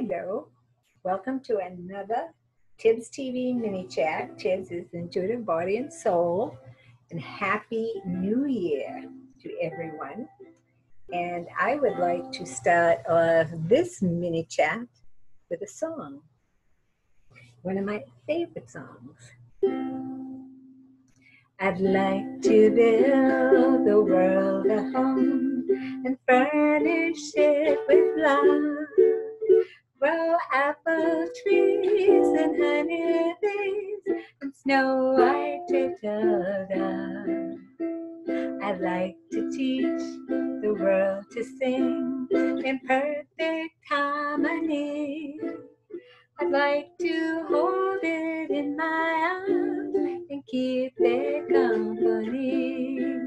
Hello, welcome to another Tibs TV mini chat. Tibs is Intuitive Body and Soul, and Happy New Year to everyone. And I would like to start off this mini chat with a song, one of my favorite songs. I'd like to build the world a home and furnish it with love. Grow apple trees and honeybees and snow white turtle doves. I'd like to teach the world to sing in perfect harmony. I'd like to hold it in my arms and keep it company.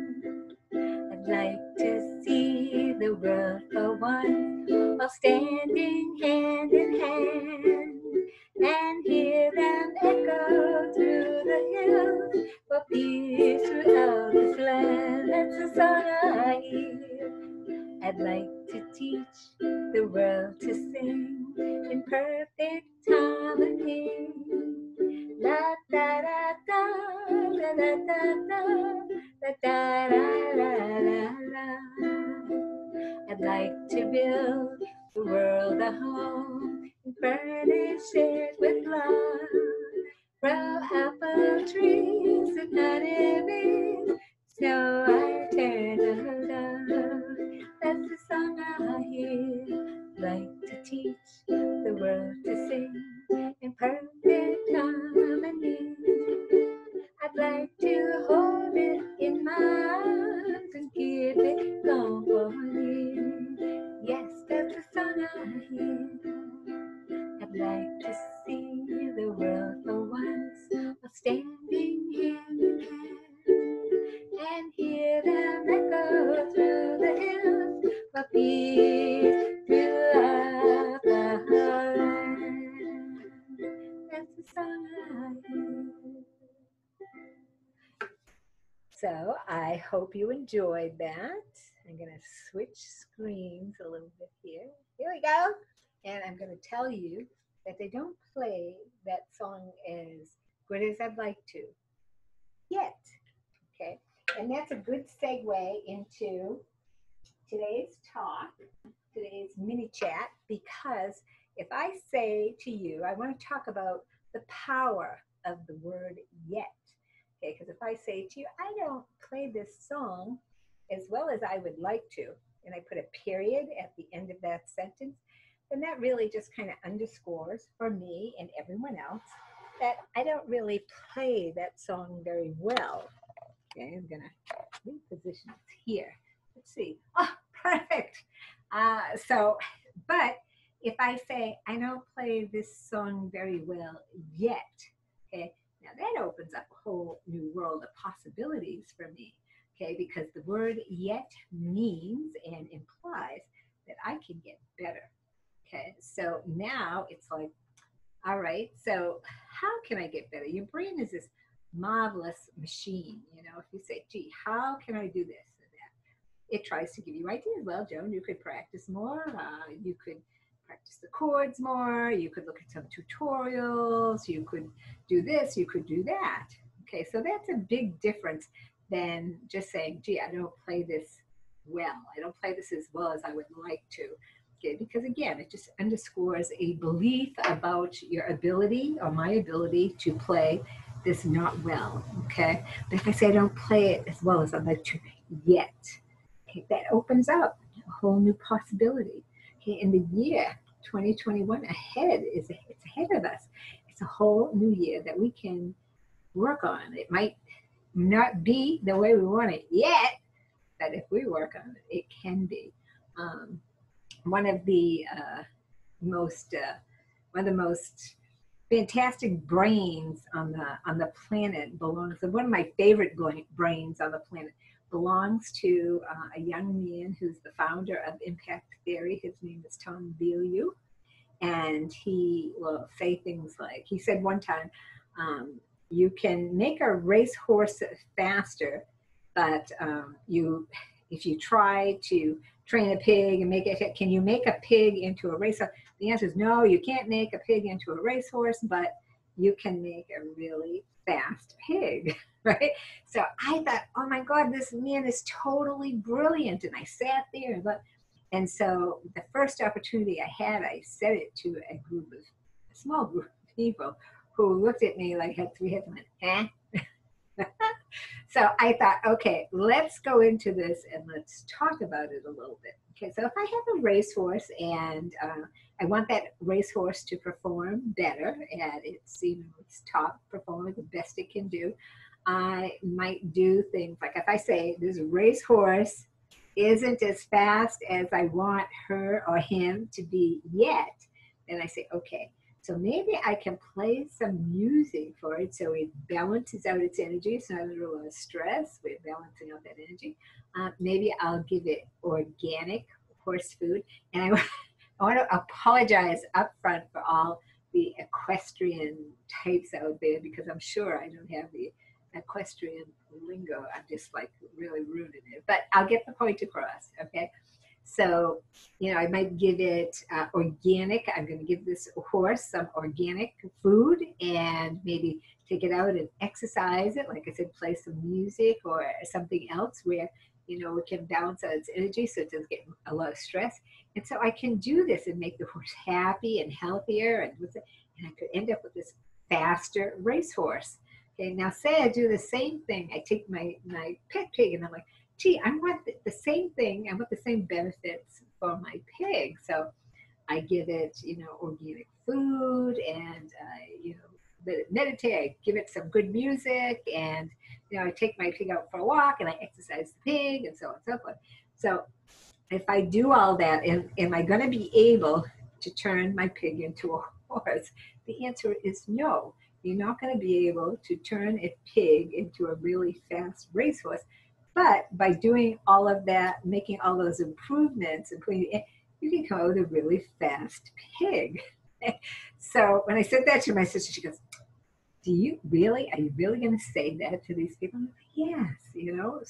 I'd like to see the world for once while standing hand in hand and hear them echo through the hills for peace throughout this land. That's the song I hear. I'd like to teach the world to sing in perfect harmony. La da da da, la da da da, la da da la la la. I'd like to build the world a home and furnish it with love. Grow apple trees and honeybees, snow white turtle doves. That's the song I hear. Like to teach the world to sing in perfect harmony. I'd like to hold it in my arms and keep it company. Yes, that's the song I hear. I'd like to see the world for once while standing hand in hand and hear them echo through the hills for peace throughout the land. That's the song I hear. So I hope you enjoyed that. I'm going to switch screens a little bit here. Here we go. And I'm going to tell you that they don't play that song as good as I'd like to yet. Okay. And that's a good segue into today's talk, today's mini chat, because if I say to you, I want to talk about the power of the word yet. Okay, because if I say to you, I don't play this song as well as I would like to, and I put a period at the end of that sentence, then that really just kind of underscores for me and everyone else that I don't really play that song very well. Okay, I'm gonna reposition it here. Let's see. Oh, perfect. But if I say I don't play this song very well yet, okay, now that opens up a whole new world of possibilities for me, okay, because the word yet means and implies that I can get better, okay? So now it's like, all right, so how can I get better? Your brain is this marvelous machine, you know, if you say, gee, how can I do this or that? It tries to give you ideas. Well, Joan, you could practice more, you could practice the chords more, you could look at some tutorials, you could do this, you could do that. Okay, so that's a big difference than just saying, gee, I don't play this well. I don't play this as well as I would like to. Okay, because again, it just underscores a belief about your ability or my ability to play this not well. Okay, but if I say I don't play it as well as I'd like to yet, okay, that opens up a whole new possibility. Okay, in the year 2021 it's ahead of us. It's a whole new year that we can work on. It might not be the way we want it yet, but if we work on it, it can be. One of the most fantastic brains on the planet belongs. One of my favorite brains on the planet belongs to a young man who's the founder of Impact Theory. His name is Tom Bilyeu, and he will say things like, he said one time, you can make a racehorse faster, but if you try to train a pig and make it, can you make a pig into a racehorse? The answer is no, you can't make a pig into a racehorse, but you can make a really fast pig, right? So I thought, oh my God, this man is totally brilliant. And I sat there and looked. And so the first opportunity I had, I said it to a small group of people who looked at me like had three heads and went, eh? So I thought, okay, let's go into this and let's talk about it a little bit. Okay, so if I have a racehorse and I want that racehorse to perform better at its, its top performer, the best it can do, I might do things like if I say this racehorse isn't as fast as I want her or him to be yet, then I say, okay, so maybe I can play some music for it so it balances out its energy. It's not under a lot of stress. We're balancing out that energy. Maybe I'll give it organic horse food. And I want to apologize up front for all the equestrian types out there because I'm sure I don't have the equestrian lingo. I'm just like really rude in it. But I'll get the point across, okay? So, I might give it organic. I'm going to give this horse some organic food and maybe take it out and exercise it. Like I said, play some music or something else where, it can balance out its energy so it doesn't get a lot of stress. And so I can do this and make the horse happy and healthier. And I could end up with this faster racehorse. Okay, now say I do the same thing. I take my pet pig and I'm like, gee, I want the same thing. I want the same benefits for my pig. So I give it, organic food and, let it meditate. I give it some good music and, I take my pig out for a walk and I exercise the pig and so on and so forth. So if I do all that, am I going to be able to turn my pig into a horse? The answer is no. You're not going to be able to turn a pig into a really fast racehorse. But by doing all of that, making all those improvements and putting it in, you can come out with a really fast pig. So when I said that to my sister, she goes, are you really going to say that to these people? I'm like, yes,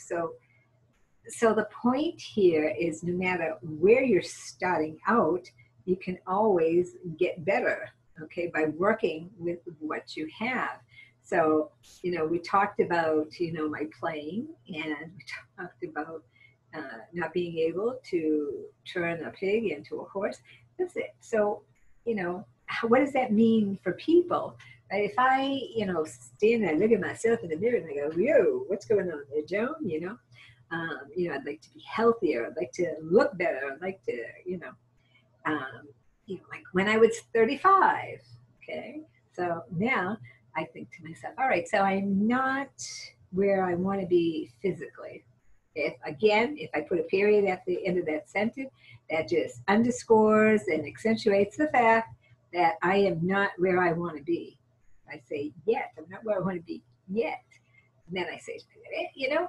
So the point here is no matter where you're starting out, you can always get better, okay, by working with what you have. So, we talked about, my playing, and we talked about not being able to turn a pig into a horse. That's it. So, what does that mean for people? If I, stand and look at myself in the mirror and I go, yo, what's going on there, Joan? I'd like to be healthier. I'd like to look better. I'd like to, like when I was 35, okay? So now I think to myself, all right, so I'm not where I want to be physically. If I put a period at the end of that sentence, that just underscores and accentuates the fact that I am not where I want to be. I say, yet, I'm not where I want to be yet. And then I say,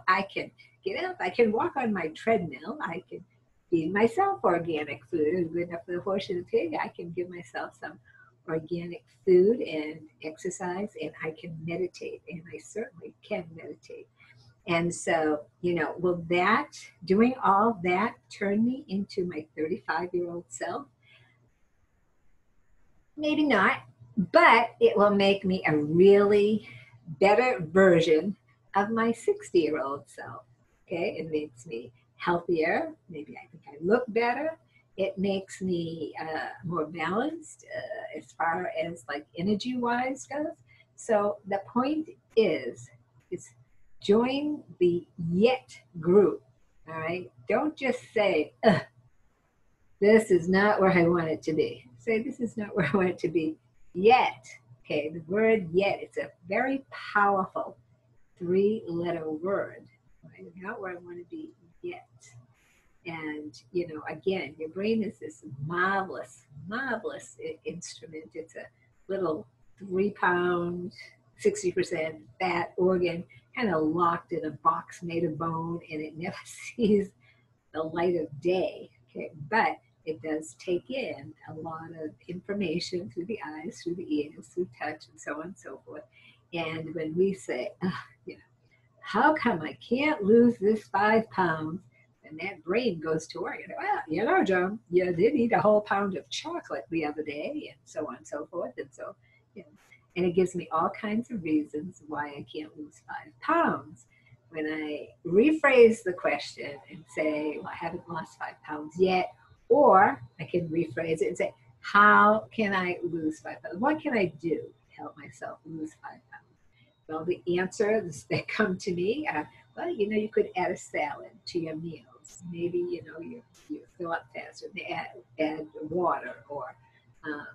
I can get up, I can walk on my treadmill, I can feed myself organic food, good enough for the horse and the pig. I can give myself some organic food and exercise, and I can meditate, and I certainly can meditate. And so, will doing all that turn me into my 35-year-old self? Maybe not, but it will make me a really better version of my 60-year-old self. Okay, it makes me healthier. Maybe I think I look better. It makes me more balanced as far as like energy-wise goes. So the point is join the yet group. All right, don't just say, this is not where I want it to be. Say, this is not where I want it to be yet. Okay, the word yet, it's a very powerful 3-letter word. Right? Not where I want to be yet. And, again, your brain is this marvelous instrument. It's a little 3-pound, 60% fat organ, kind of locked in a box made of bone, and it never sees the light of day. Okay, but it does take in a lot of information through the eyes, through the ears, through touch, and so on and so forth. And when we say, how come I can't lose this 5 pounds? And that brain goes to work. Well, you know, John, you did eat a whole pound of chocolate the other day, and so on and so forth. And so, you know, and it gives me all kinds of reasons why I can't lose 5 pounds. When I rephrase the question and say, well, I haven't lost 5 pounds yet, or I can rephrase it and say, how can I lose 5 pounds? What can I do to help myself lose 5 pounds? Well, the answers that come to me are, well, you know, you could add a salad to your meals. Maybe, you know, you fill up faster, add water, or, um,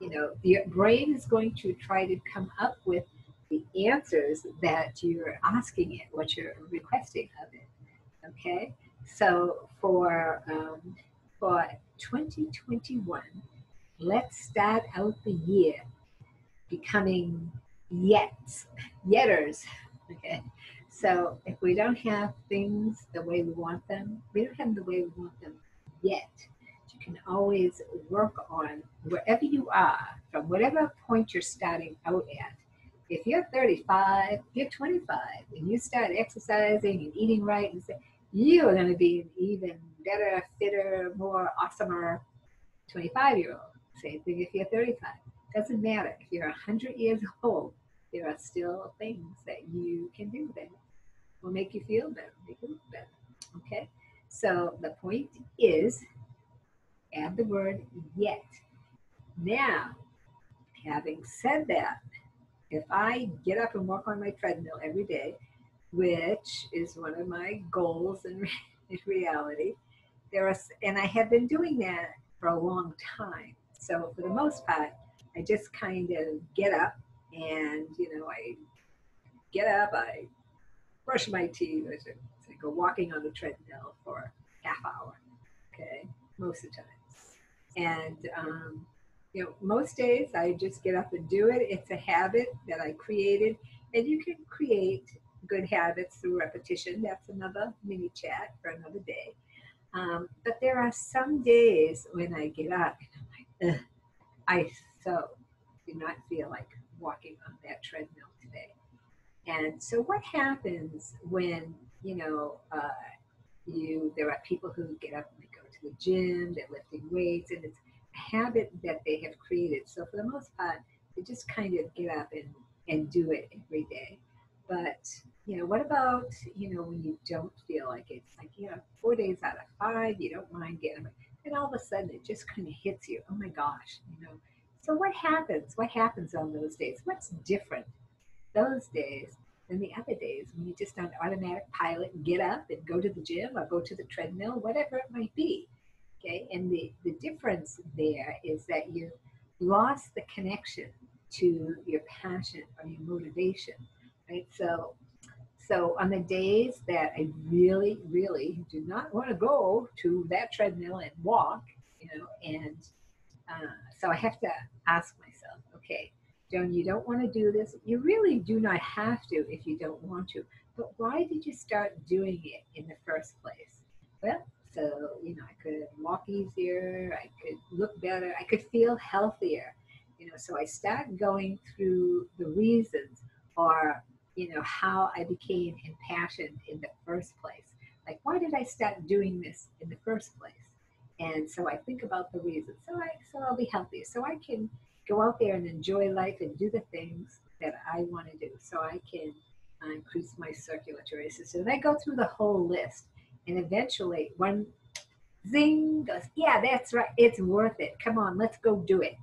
you know, your brain is going to try to come up with the answers that you're asking it, what you're requesting of it. Okay, so for 2021, let's start out the year becoming yetters. Okay, so if we don't have things the way we want them, we don't have them the way we want them yet. You can always work on wherever you are, from whatever point you're starting out at. If you're 35, you're 25, and you start exercising and eating right, and say, you are going to be an even better, fitter, more awesomer 25-year-old. Same thing if you're 35. Doesn't matter. If you're 100 years old, there are still things that you can do that will make you feel better, make you look better. Okay? So the point is, add the word yet. Now, having said that, if I get up and walk on my treadmill every day, which is one of my goals in reality, and I have been doing that for a long time. So for the most part, I just kind of get up and, you know, I get up, I brush my teeth, I go walking on the treadmill for a half hour, okay, most of the time. And, you know, most days I just get up and do it. It's a habit that I created, and you can create good habits through repetition. That's another mini chat for another day. But there are some days when I get up and I'm like, ugh, I so do not feel like walking on that treadmill today. And so what happens when, you know, there are people who get up and they go to the gym, they're lifting weights, and it's a habit that they have created. So for the most part, they just kind of get up and do it every day. But, you know, what about, you know, when you don't feel like it? It's like, you know, 4 days out of 5, you don't mind getting up. And all of a sudden it just kind of hits you. Oh my gosh, you know. So what happens? What happens on those days? What's different those days than the other days when you just on automatic pilot and get up and go to the gym or go to the treadmill, whatever it might be? Okay, and the difference there is that you lost the connection to your passion or your motivation, right? So on the days that I really, really do not want to go to that treadmill and walk, you know, and so I have to ask myself, okay, Joan, you don't want to do this. You really do not have to if you don't want to. But why did you start doing it in the first place? Well, so, you know, I could walk easier, I could look better, I could feel healthier. You know, so I start going through the reasons, or, you know, how I became impassioned in the first place. Like, why did I start doing this in the first place? And so I think about the reasons. So I'll be healthier. So I can go out there and enjoy life and do the things that I want to do. So I can increase my circulatory system. And I go through the whole list. And eventually one zing goes, yeah, that's right. It's worth it. Come on, let's go do it.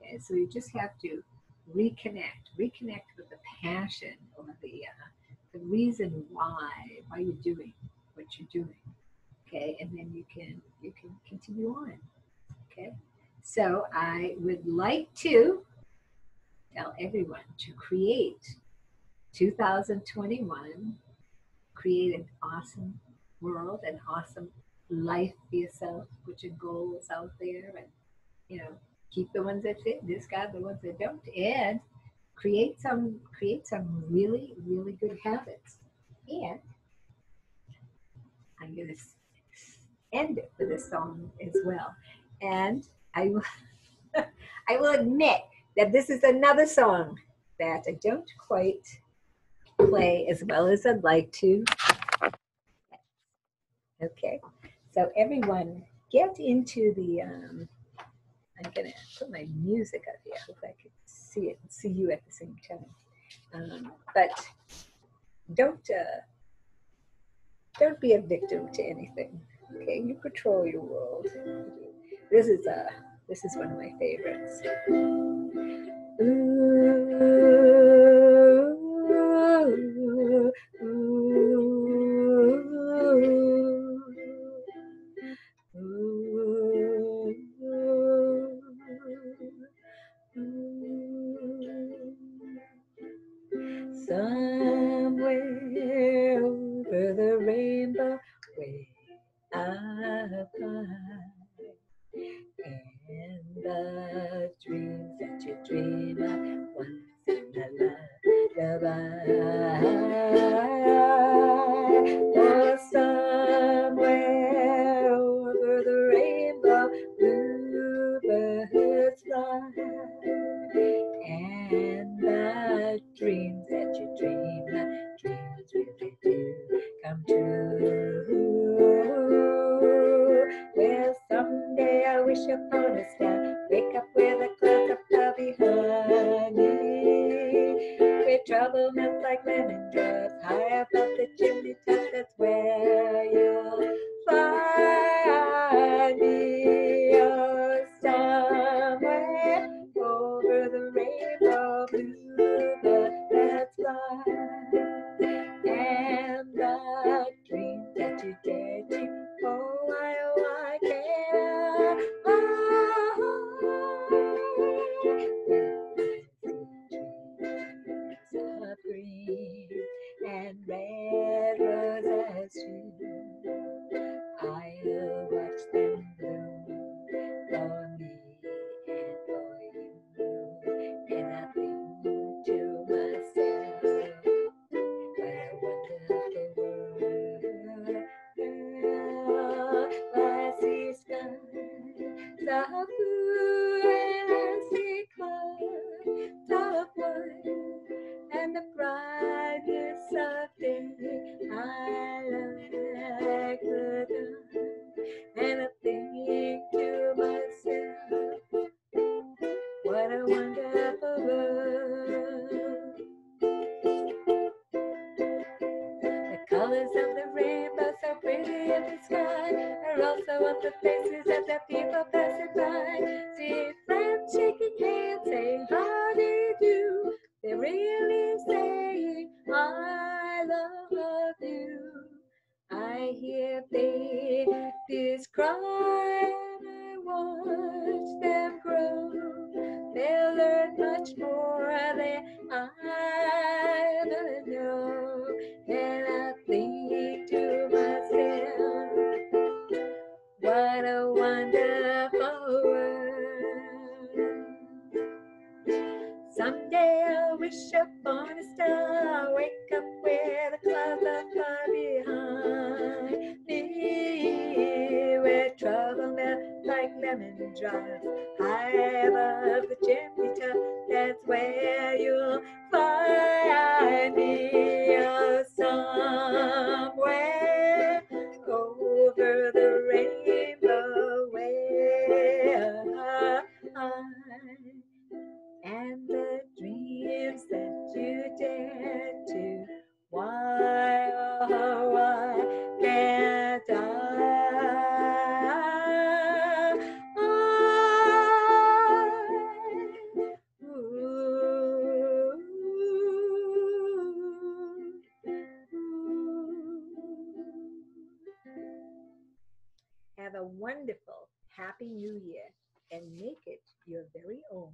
Okay, so you just have to reconnect with the passion or the reason why you're doing what you're doing. Okay, and then you can continue on. Okay, so I would like to tell everyone to create 2021, create an awesome world, an awesome life for yourself. Put your goals out there, and, you know, keep the ones that fit, discard the ones that don't, and create some really, really good habits. And I'm going to end it with a song as well. And I will, I will admit that this is another song that I don't quite play as well as I'd like to. Okay, so everyone get into the, I'm gonna put my music up here. I hope I can see it and see you at the same time. But don't be a victim to anything. Okay, you control your world. This is one of my favorites. Somewhere over the rainbow, way up high, and the dreams that you dream of once in a lullaby. Oh, somewhere over the rainbow, bluebirds fly, and the dreams that you dream of, dreams really do come true. Well, someday I wish upon a star, wake up with a cloud of cloud behind me, with trouble melts like lemon drops, high above the chimney top, that's where you'll find me. Oh, somewhere over the rainbow, bluebirds fly, and the dreams that you dare to, oh, I care. Oh, trees of green and red roses too, I'll watch them bloom for me and for you. And I think to myself, what a wonderful world. I see skies of blue and I see clouds of white, and the brightness of day. I like the dawn, and I think to myself, what a wonderful world. The colors of the rainbow so pretty in the sky are also on the faces of the people passing by. See friends shaking hands, saying how do you do. They're really saying I love you. I hear babies cry and I watch them grow. They'll learn much more than I ever know. And I think to myself, what a wonderful world. Someday I'll wish upon a star, wake up where the clouds are far behind me, where trouble melts like lemon drops, high above the chimney top, that's where you'll find me. Oh, somewhere over the rainbow, way up high, and the dreams that you dare to, why, oh, why can't I? Have a wonderful, happy new year and make it your very own.